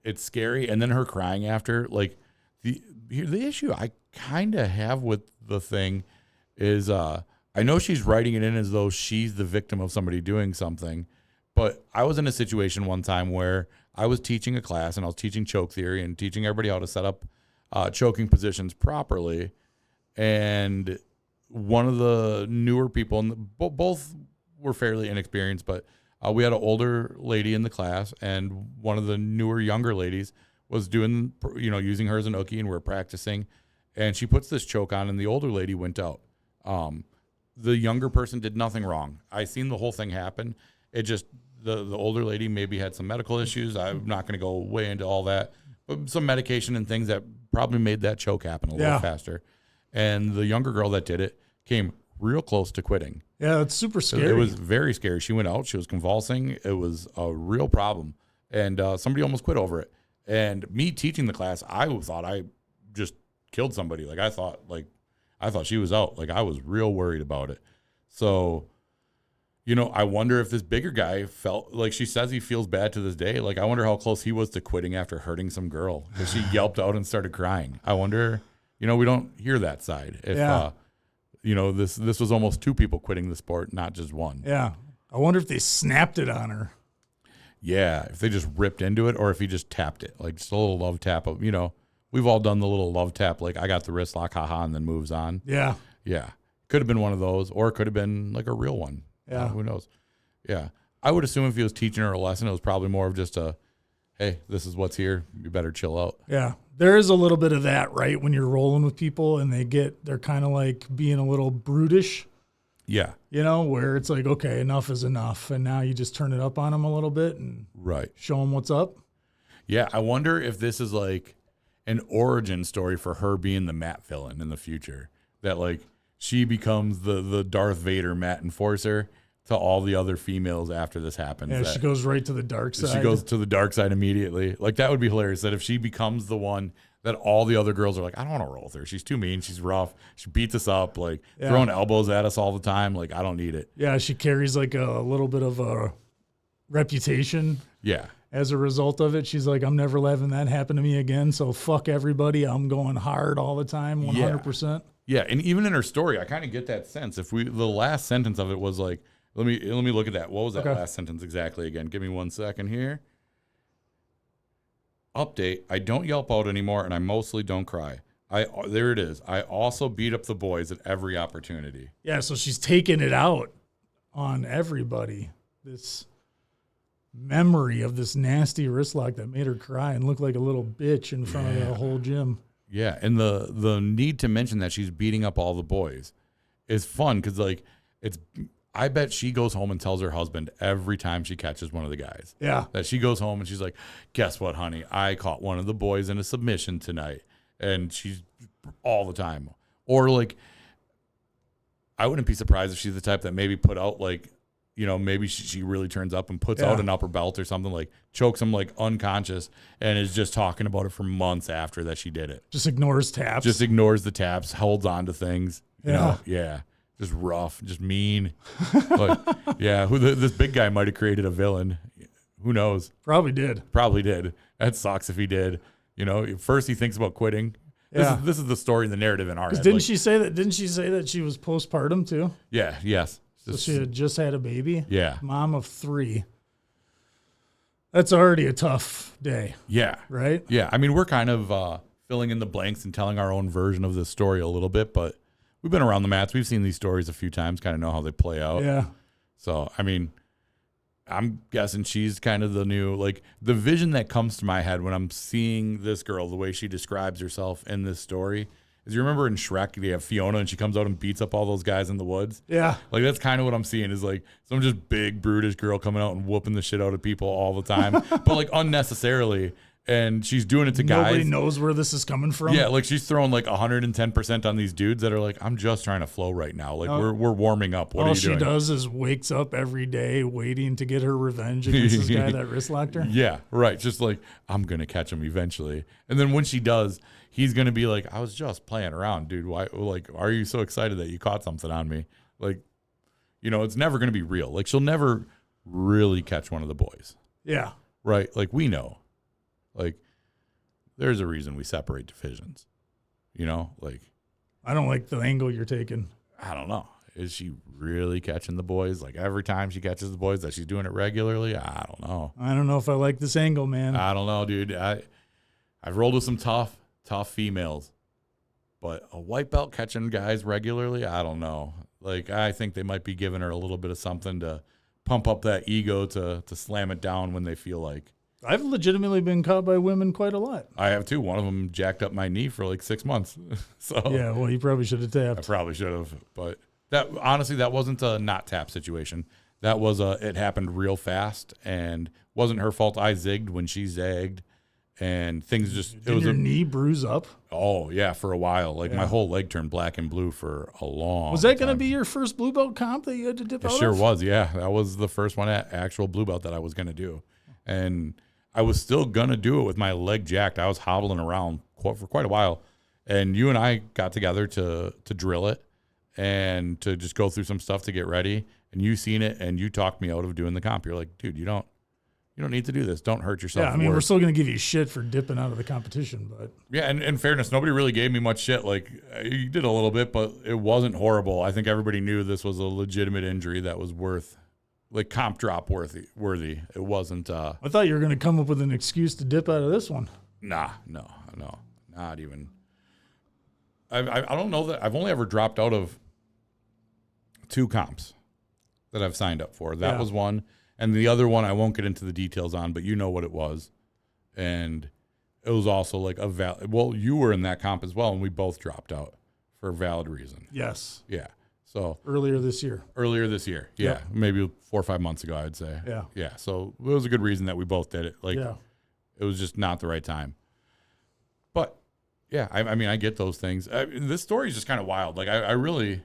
it's scary. And then her crying after, like, the issue I kind of have with the thing is I know she's writing it in as though she's the victim of somebody doing something. But I was in a situation one time where I was teaching a class and I was teaching choke theory and teaching everybody how to set up choking positions properly. And one of the newer people, and both were fairly inexperienced, but we had an older lady in the class, and one of the newer, younger ladies was doing, using her as an ookie, and we were practicing. And she puts this choke on, and the older lady went out. The younger person did nothing wrong. I seen the whole thing happen. It just, the older lady maybe had some medical issues. I'm not going to go way into all that, but some medication and things that probably made that choke happen a little faster. And the younger girl that did it came real close to quitting. Yeah, it's super scary. It was very scary. She went out. She was convulsing. It was a real problem. And somebody almost quit over it. And me teaching the class, I thought I just killed somebody. Like, I thought she was out. Like, I was real worried about it. So, I wonder if this bigger guy felt, like she says he feels bad to this day. Like, I wonder how close he was to quitting after hurting some girl, because she yelped out and started crying. I wonder, we don't hear that side. If, this was almost 2 people quitting the sport, not just one. Yeah. I wonder if they snapped it on her. Yeah. If they just ripped into it, or if he just tapped it, like just a little love tap of, we've all done the little love tap. Like, I got the wrist lock, haha, and then moves on. Yeah. Yeah. Could have been one of those, or it could have been like a real one. Yeah. Who knows? Yeah. I would assume if he was teaching her a lesson, it was probably more of just hey, this is what's here. You better chill out. Yeah. There is a little bit of that, right? When you're rolling with people and they're kind of like being a little brutish. Yeah. Where it's like, okay, enough is enough. And now you just turn it up on them a little bit and show them what's up. Yeah. I wonder if this is like an origin story for her being the Matt villain in the future. That, like, she becomes the Darth Vader Matt enforcer to all the other females after this happens. Yeah, she goes right to the dark side. She goes to the dark side immediately. Like, that would be hilarious, that if she becomes the one that all the other girls are like, I don't want to roll with her. She's too mean. She's rough. She beats us up, like throwing elbows at us all the time. Like, I don't need it. Yeah, she carries like a little bit of a reputation. Yeah. As a result of it, she's like, I'm never letting that happen to me again. So fuck everybody. I'm going hard all the time, 100%. Yeah, and even in her story, I kind of get that sense. The last sentence of it was like, let me look at that. What was that last sentence exactly again? Give me 1 second here. update, I don't yelp out anymore, and I mostly don't cry. There it is. I also beat up the boys at every opportunity. Yeah, so she's taking it out on everybody. This memory of this nasty wrist lock that made her cry and look like a little bitch in front of the whole gym. Yeah, and the need to mention that she's beating up all the boys is fun because, like, I bet she goes home and tells her husband every time she catches one of the guys. Yeah. That she goes home and she's like, guess what, honey? I caught one of the boys in a submission tonight. And she's all the time. Or, like, I wouldn't be surprised if she's the type that maybe put out, like, you know, maybe she really turns up and puts out an upper belt or something, like chokes him like unconscious and is just talking about it for months after that she did it. Just ignores taps. Just ignores the taps, holds on to things. You Yeah. know? Yeah. Just rough, just mean. But yeah, this big guy might have created a villain. Who knows? Probably did. Probably did. That sucks if he did. You know, first he thinks about quitting. This is the story, the narrative in our head. Didn't she say that she was postpartum too? Yeah. Yes. So she had just had a baby. Yeah. Mom of 3. That's already a tough day. Yeah. Right? Yeah. I mean, we're kind of filling in the blanks and telling our own version of this story a little bit, but we've been around the mats. We've seen these stories a few times, kind of know how they play out. Yeah. So, I mean, I'm guessing she's kind of the new, like, the vision that comes to my head when I'm seeing this girl, the way she describes herself in this story, is you remember in Shrek, they have Fiona and she comes out and beats up all those guys in the woods? Yeah. Like, that's kind of what I'm seeing is, like, some just big, brutish girl coming out and whooping the shit out of people all the time, but, like, unnecessarily. And she's doing it to guys. Nobody knows where this is coming from. Yeah, like she's throwing like 110% on these dudes that are like, I'm just trying to flow right now. Like we're warming up. What are you doing? All she does is wakes up every day waiting to get her revenge against this guy that wrist locked her. Yeah, right. Just like, I'm going to catch him eventually. And then when she does, he's going to be like, I was just playing around, dude. Why? Like, are you so excited that you caught something on me? Like, you know, it's never going to be real. Like, she'll never really catch one of the boys. Yeah. Right? Like, we know. Like, there's a reason we separate divisions, you know, like. I don't like the angle you're taking. I don't know. Is she really catching the boys? Like every time she catches the boys that she's doing it regularly? I don't know. I don't know if I like this angle, man. I don't know, dude. I've rolled with some tough females, but a white belt catching guys regularly? I don't know. Like, I think they might be giving her a little bit of something to pump up that ego to slam it down when they feel like. I've legitimately been caught by women quite a lot. I have too. One of them jacked up my knee for like 6 months. So yeah, well, you probably should have tapped. I probably should have, but that honestly, that wasn't a not tap situation. That was it happened real fast and wasn't her fault. I zigged when she zagged, and things just. Did your knee bruise up? Oh yeah, for a while. Like my whole leg turned black and blue for a long. Was that going to be your first blue belt comp that you had to dip out? It sure was. Yeah, that was the first one at actual blue belt that I was going to do, and I was still going to do it with my leg jacked. I was hobbling around for quite a while. And you and I got together to drill it and to just go through some stuff to get ready. And you seen it and you talked me out of doing the comp. You're like, dude, you don't need to do this. Don't hurt yourself. Yeah, I mean, we're still going to give you shit for dipping out of the competition. But yeah, and in fairness, nobody really gave me much shit. Like, you did a little bit, but it wasn't horrible. I think everybody knew this was a legitimate injury that was worth. Like comp drop worthy. It wasn't. I thought you were going to come up with an excuse to dip out of this one. Nah, no, not even. I don't know that I've only ever dropped out of 2 comps that I've signed up for. That was one, and the other one I won't get into the details on, but you know what it was, and it was also like a valid. Well, you were in that comp as well, and we both dropped out for a valid reason. Yes. Yeah. So earlier this year. Yeah. Yep. Maybe 4 or 5 months ago, I'd say. Yeah. Yeah. So it was a good reason that we both did it. Like, it was just not the right time. But yeah, I mean, I get those things. This story is just kind of wild. Like, I really,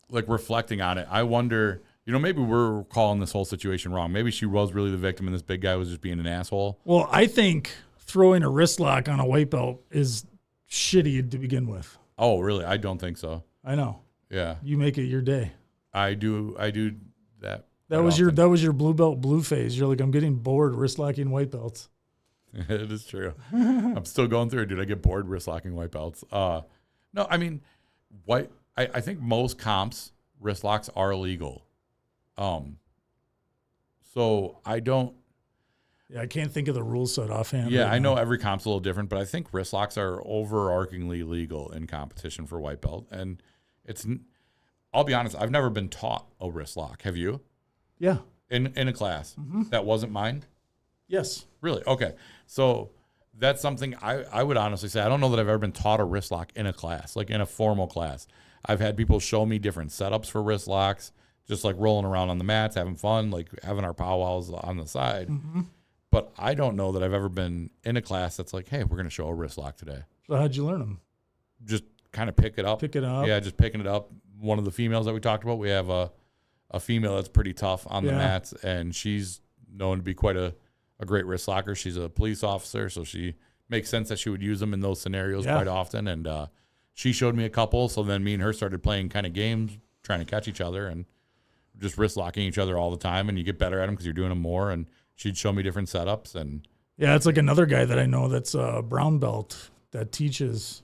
like, reflecting on it, I wonder, you know, maybe we're calling this whole situation wrong. Maybe she was really the victim and this big guy was just being an asshole. Well, I think throwing a wrist lock on a white belt is shitty to begin with. Oh, really? I don't think so. I know. Yeah. You make it your day. I do that. That was your blue belt blue phase. You're like, I'm getting bored wrist locking white belts. It is true. I'm still going through it, dude. I get bored wrist locking white belts. No, I mean, I think most comps wrist locks are illegal. So Yeah, I can't think of the rules set offhand. Yeah, right I know now. every comp's a little different, but I think wrist locks are overarchingly legal in competition for white belt. And I'll be honest, I've never been taught a wrist lock. Have you? Yeah. In a class that wasn't mine? Yes. Really? Okay. So that's something I would honestly say. I don't know that I've ever been taught a wrist lock in a class, like in a formal class. I've had people show me different setups for wrist locks, just like rolling around on the mats, having fun, like having our powwows on the side. But I don't know that I've ever been in a class that's like, hey, we're going to show a wrist lock today. So how'd you learn them? Just kind of pick it up. Pick it up. Yeah, just picking it up. One of the females that we talked about, we have a female that's pretty tough on the mats, and she's known to be quite a great wrist locker. She's a police officer, so she makes sense that she would use them in those scenarios quite often. And she showed me a couple, so then me and her started playing kind of games, trying to catch each other and just wrist locking each other all the time, and you get better at them because you're doing them more. And she'd show me different setups. And yeah, it's like another guy that I know that's a brown belt that teaches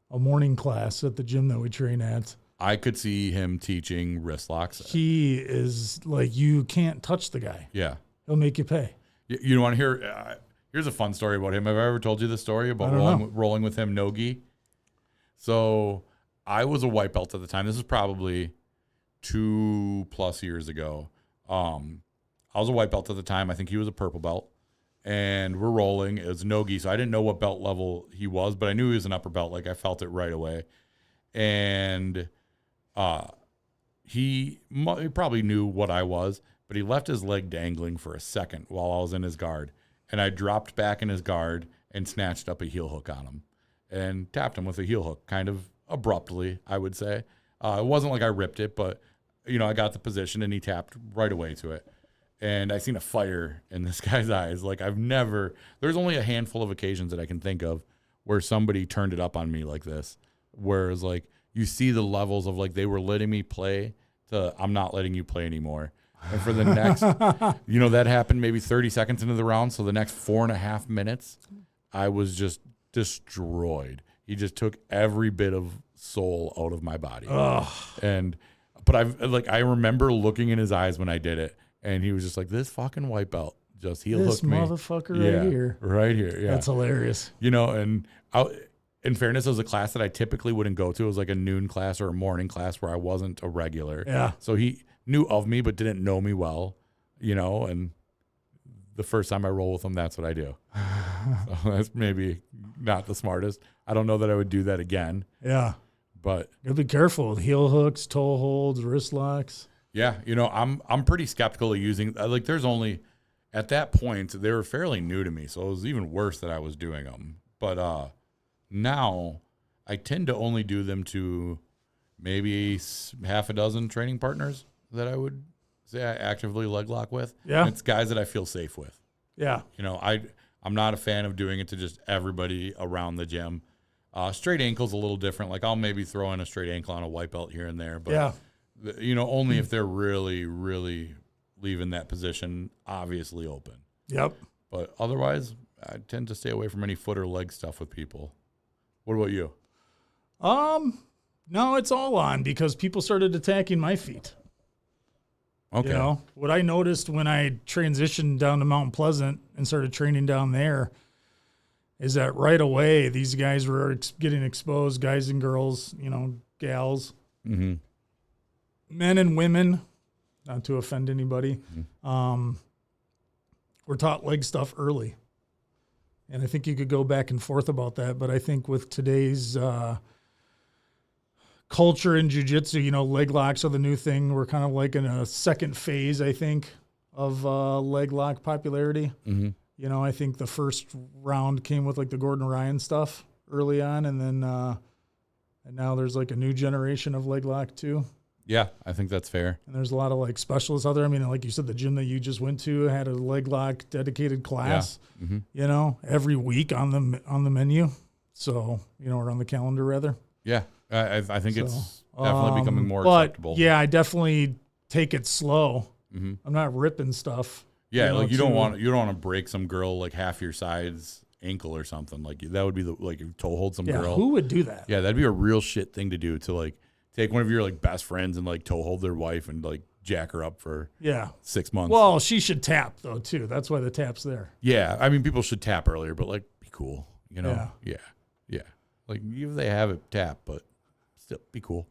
a morning class at the gym that we train at. I could see him teaching wrist locks. He is like, you can't touch the guy. Yeah. He'll make you pay. You want to hear? Here's a fun story about him. Have I ever told you the story about rolling with him, no-gi? So I was a white belt at the time. This is probably 2+ years ago. I was a white belt at the time. I think he was a purple belt. And we're rolling. It was no-gi, so I didn't know what belt level he was, but I knew he was an upper belt. Like, I felt it right away. And he probably knew what I was, but he left his leg dangling for a second while I was in his guard. And I dropped back in his guard and snatched up a heel hook on him and tapped him with a heel hook, kind of abruptly, I would say. It wasn't like I ripped it, but, I got the position and he tapped right away to it. And I seen a fire in this guy's eyes. Like, there's only a handful of occasions that I can think of where somebody turned it up on me like this. Whereas, like, you see the levels of, like, they were letting me play to, I'm not letting you play anymore. And for the next, that happened maybe 30 seconds into the round. So the next 4.5 minutes, I was just destroyed. He just took every bit of soul out of my body. But I remember looking in his eyes when I did it. And he was just like, this fucking white belt just heel hooked me. This motherfucker right here. Right here. Yeah. That's hilarious. And in fairness, it was a class that I typically wouldn't go to. It was like a noon class or a morning class where I wasn't a regular. Yeah. So he knew of me but didn't know me well, and the first time I roll with him, that's what I do. So that's maybe not the smartest. I don't know that I would do that again. Yeah. But you'll be careful with heel hooks, toe holds, wrist locks. Yeah, I'm pretty skeptical of using, like, there's only, at that point, they were fairly new to me, so it was even worse that I was doing them. But now I tend to only do them to maybe half a dozen training partners that I would say I actively leg lock with. Yeah. And it's guys that I feel safe with. Yeah. I'm not a fan of doing it to just everybody around the gym. Straight ankle's a little different. Like, I'll maybe throw in a straight ankle on a white belt here and there, but yeah. Only if they're really, really leaving that position obviously open. Yep. But otherwise, I tend to stay away from any foot or leg stuff with people. What about you? No, it's all on because people started attacking my feet. Okay. What I noticed when I transitioned down to Mount Pleasant and started training down there is that right away these guys were getting exposed, guys and girls, gals. Mm-hmm. Men and women, not to offend anybody, were taught leg stuff early. And I think you could go back and forth about that. But I think with today's culture in jiu-jitsu, leg locks are the new thing. We're kind of like in a second phase, I think, of leg lock popularity. Mm-hmm. I think the first round came with like the Gordon Ryan stuff early on. And then and now there's like a new generation of leg lock too. Yeah, I think that's fair. And there's a lot of like specialists out there. I mean, like you said, the gym that you just went to had a leg lock dedicated class, yeah. Mm-hmm. Every week on the menu. So, or on the calendar rather. Yeah. I think it's definitely becoming more acceptable. Yeah, I definitely take it slow. Mm-hmm. I'm not ripping stuff. Yeah. Like you don't want to break some girl like half your size ankle or something. Like that would be toe hold some girl. Who would do that? Yeah. That'd be a real shit thing to do, to like take one of your like best friends and like toe hold their wife and like jack her up for 6 months. Well, she should tap though too. That's why the tap's there. Yeah, I mean, people should tap earlier, but like, be cool, you know? Yeah. Like, if they have it, tap, but still, be cool.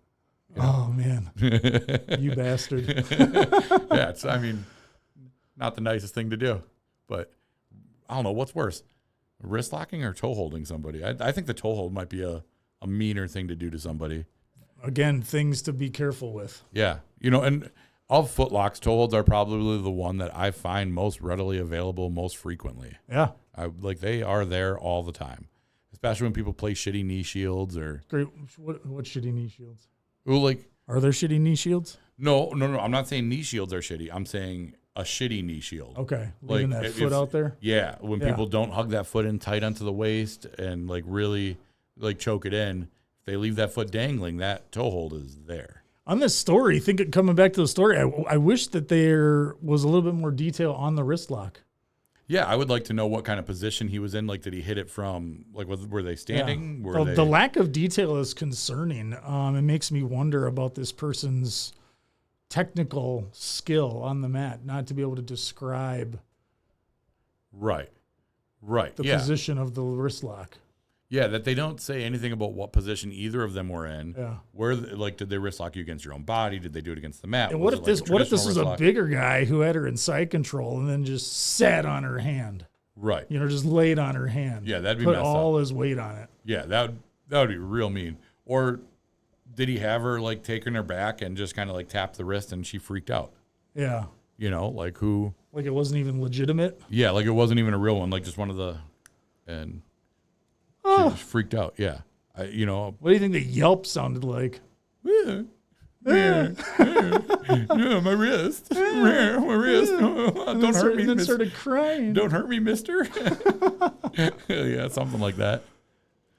You know? Oh man, you bastard. Yeah, it's, I mean, not the nicest thing to do, but I don't know what's worse, wrist locking or toe holding somebody. I think the toe hold might be a meaner thing to do to somebody. Again, things to be careful with. Yeah, you know, and of foot locks, toe holds are probably the one that I find most readily available most frequently. Yeah, like they are there all the time, especially when people play shitty knee shields or. Great. What shitty knee shields? Well, like, are there shitty knee shields? No. I'm not saying knee shields are shitty. I'm saying a shitty knee shield. Okay, leaving that foot out there. Yeah, when people don't hug that foot in tight onto the waist and like really like choke it in, if they leave that foot dangling, that toe hold is there. On this story, coming back to the story, I wish that there was a little bit more detail on the wrist lock. Yeah, I would like to know what kind of position he was in. Like, did he hit it from, like, were they standing? Yeah. The lack of detail is concerning. It makes me wonder about this person's technical skill on the mat, not to be able to describe Right. the position of the wrist lock. Yeah, that they don't say anything about what position either of them were in. Yeah. Where, like, did they wrist lock you against your own body? Did they do it against the mat? And what if this was a bigger guy who had her in side control and then just sat on her hand? Right. You know, just laid on her hand. Yeah, that'd be put messed all up. his weight on it. Yeah, that would be real mean. Or did he have her like taking her back and just kind of like tap the wrist and she freaked out? Yeah. You know, like who? Like it wasn't even legitimate? Yeah, like it wasn't even a real one, like just one of the, and she just freaked out. Yeah. You know. What do you think the yelp sounded like? Yeah, my wrist. My wrist. Don't hurt me. And then started crying. Don't hurt me, mister. Yeah, something like that.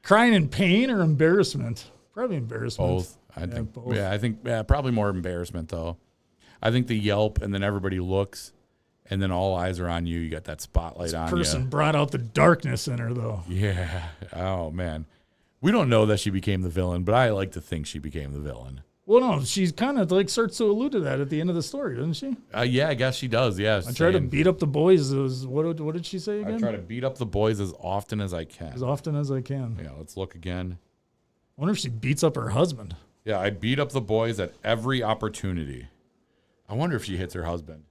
Crying in pain or embarrassment? Probably embarrassment. Both. I think. Both. Yeah, I think probably more embarrassment though. I think the yelp and then everybody looks and then all eyes are on you. You got that spotlight on you. This person brought out the darkness in her though. Yeah. Oh man. We don't know that she became the villain, but I like to think she became the villain. Well, no, she's kind of like starts to allude to that at the end of the story, doesn't she? Yeah, I guess she does. Yeah. I try to beat up the boys. What did she say again? I try to beat up the boys as often as I can. As often as I can. Yeah, let's look again. I wonder if she beats up her husband. Yeah, I beat up the boys at every opportunity. I wonder if she hits her husband.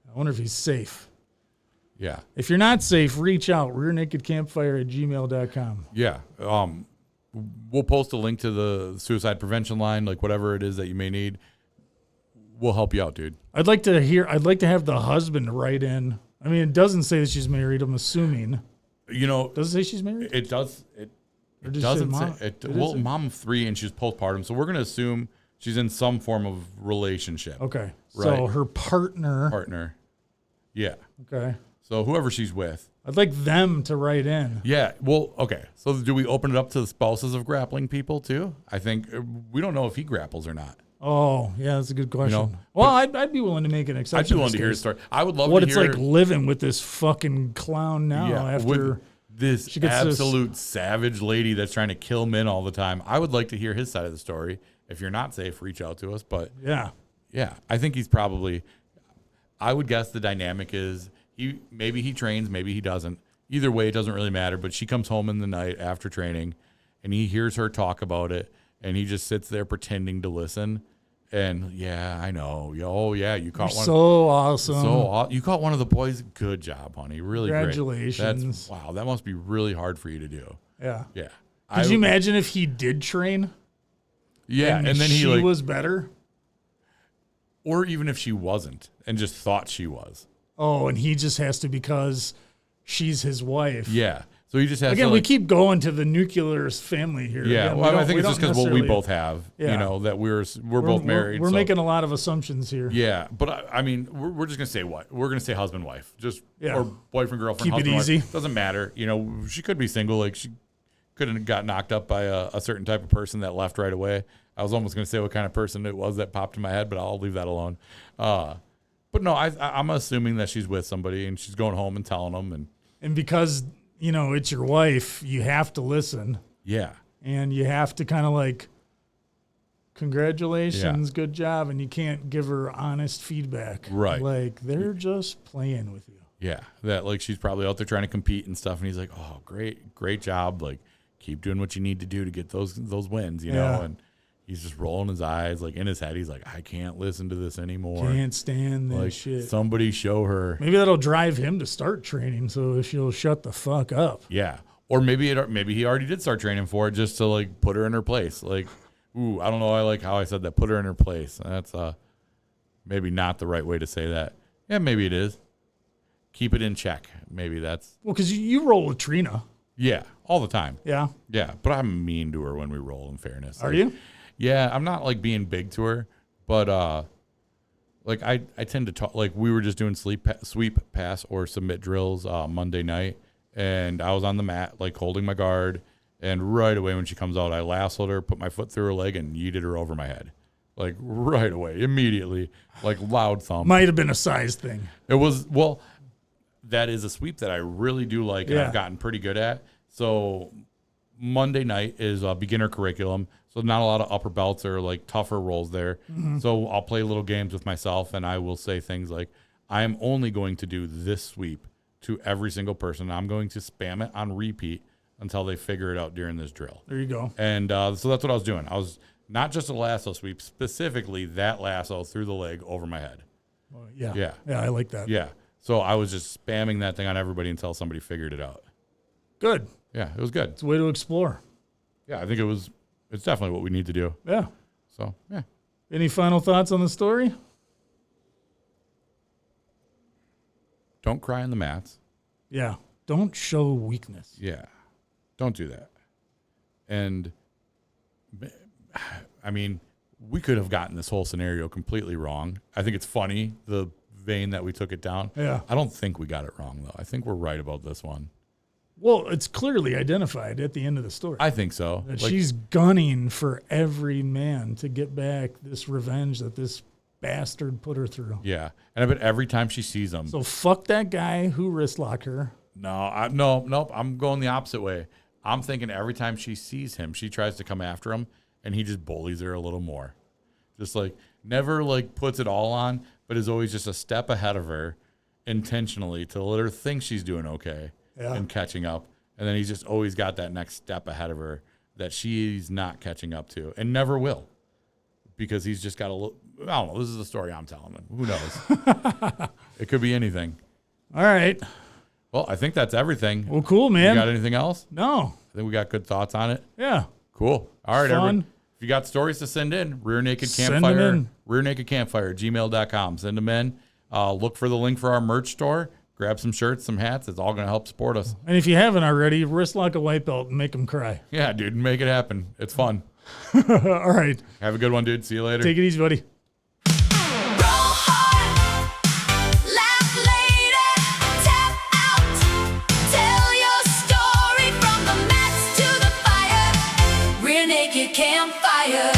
I wonder if he's safe. Yeah. If you're not safe, reach out. rearnakedcampfire@gmail.com. Yeah. We'll post a link to the suicide prevention line, like whatever it is that you may need. We'll help you out, dude. I'd like to have the husband write in. I mean, it doesn't say that she's married, I'm assuming. You know, does it say she's married? It does. It doesn't say it. Well, mom of 3 and she's postpartum, so we're gonna assume she's in some form of relationship. Okay. Right. So her partner. Yeah. Okay. So whoever she's with. I'd like them to write in. Yeah. Well, okay. So do we open it up to the spouses of grappling people too? I think we don't know if he grapples or not. Oh, yeah, that's a good question. You know, well, I'd be willing to make an exception. I'd be willing to hear his story. I would love what to it's hear like living with this fucking clown now after with this absolute savage lady that's trying to kill men all the time. I would like to hear his side of the story. If you're not safe, reach out to us. But yeah, I think he's probably. I would guess the dynamic is maybe he trains, maybe he doesn't. Either way, it doesn't really matter. But she comes home in the night after training, and he hears her talk about it, and he just sits there pretending to listen. And yeah, I know. Oh yeah, you caught one. So awesome. You caught one of the boys. Good job, honey. Really Congratulations. Great. Wow, that must be really hard for you to do. Yeah. Yeah. Could you imagine if he did train? Yeah, and then she was better. Or even if she wasn't and just thought she was. Oh, and he just has to because she's his wife. Yeah. So he just has Again, to, we keep going to the nuclear family here. Yeah, Again, well, I think it's just because what we both have, yeah. You know, that we're both married. We're making a lot of assumptions here. Yeah, but I mean, we're just going to say what? We're going to say husband, wife. Just, or boyfriend, girlfriend, keep husband, it easy. Wife. Doesn't matter. You know, she could be single. Like, she could have got knocked up by a certain type of person that left right away. I was almost going to say what kind of person it was that popped in my head, but I'll leave that alone. But no, I'm assuming that she's with somebody and she's going home and telling them. And because, you know, it's your wife, you have to listen. Yeah. And you have to kind of congratulations, good job, and you can't give her honest feedback. Right. Like, they're just playing with you. Yeah, that like she's probably out there trying to compete and stuff, and he's like, "Oh, great job! Like, keep doing what you need to do to get those wins, you know." And he's just rolling his eyes, like in his head, he's like, "I can't listen to this anymore. Can't stand this like, shit." Somebody show her. Maybe that'll drive him to start training, so she'll shut the fuck up. Yeah, or maybe he already did start training for it just to like put her in her place. Like, ooh, I don't know. I like how I said that. Put her in her place. That's maybe not the right way to say that. Yeah, maybe it is. Keep it in check. Maybe that's... Well, because you roll with Trina. Yeah, all the time. Yeah? Yeah, but I'm mean to her when we roll, in fairness. Are you? Yeah, I'm not, like, being big to her, but, like, I tend to talk... Like, we were just doing sweep, pass, or submit drills Monday night, and I was on the mat, like, holding my guard, and right away when she comes out, I lassoed her, put my foot through her leg, and yeeted her over my head. Like, right away, immediately, like, loud thump. Might have been a size thing. It was... Well... That is a sweep that I really do like and I've gotten pretty good at. So Monday night is a beginner curriculum. So not a lot of upper belts or like tougher rolls there. Mm-hmm. So I'll play little games with myself and I will say things like, I am only going to do this sweep to every single person. I'm going to spam it on repeat until they figure it out during this drill. There you go. And so that's what I was doing. I was not just a lasso sweep, specifically that lasso through the leg over my head. Yeah, I like that. Yeah. So I was just spamming that thing on everybody until somebody figured it out. Good. Yeah, it was good. It's a way to explore. Yeah, I think it's definitely what we need to do. Yeah. So, yeah. Any final thoughts on the story? Don't cry on the mats. Yeah. Don't show weakness. Yeah. Don't do that. And, I mean, we could have gotten this whole scenario completely wrong. I think it's funny, the vein that we took it down. Yeah. I don't think we got it wrong, though. I think we're right about this one. Well, it's clearly identified at the end of the story. I think so. That she's gunning for every man to get back this revenge that this bastard put her through. Yeah. And I bet every time she sees him. So fuck that guy who wrist locked her. Nope. I'm going the opposite way. I'm thinking every time she sees him, she tries to come after him, and he just bullies her a little more. Just like, never like puts it all on, but is always just a step ahead of her intentionally to let her think she's doing okay and catching up. And then he's just always got that next step ahead of her that she's not catching up to and never will, because he's just got a little, I don't know. This is the story I'm telling him. Who knows? It could be anything. All right. Well, I think that's everything. Well, cool, man. You got anything else? No. I think we got good thoughts on it. Yeah. Cool. All right, Fun. everyone. If you got stories to send in, rear naked campfire, gmail.com. Send them in. Look for the link for our merch store. Grab some shirts, some hats. It's all going to help support us. And if you haven't already, wrist lock a white belt and make them cry. Yeah, dude, make it happen. It's fun. All right. Have a good one, dude. See you later. Take it easy, buddy. Campfire.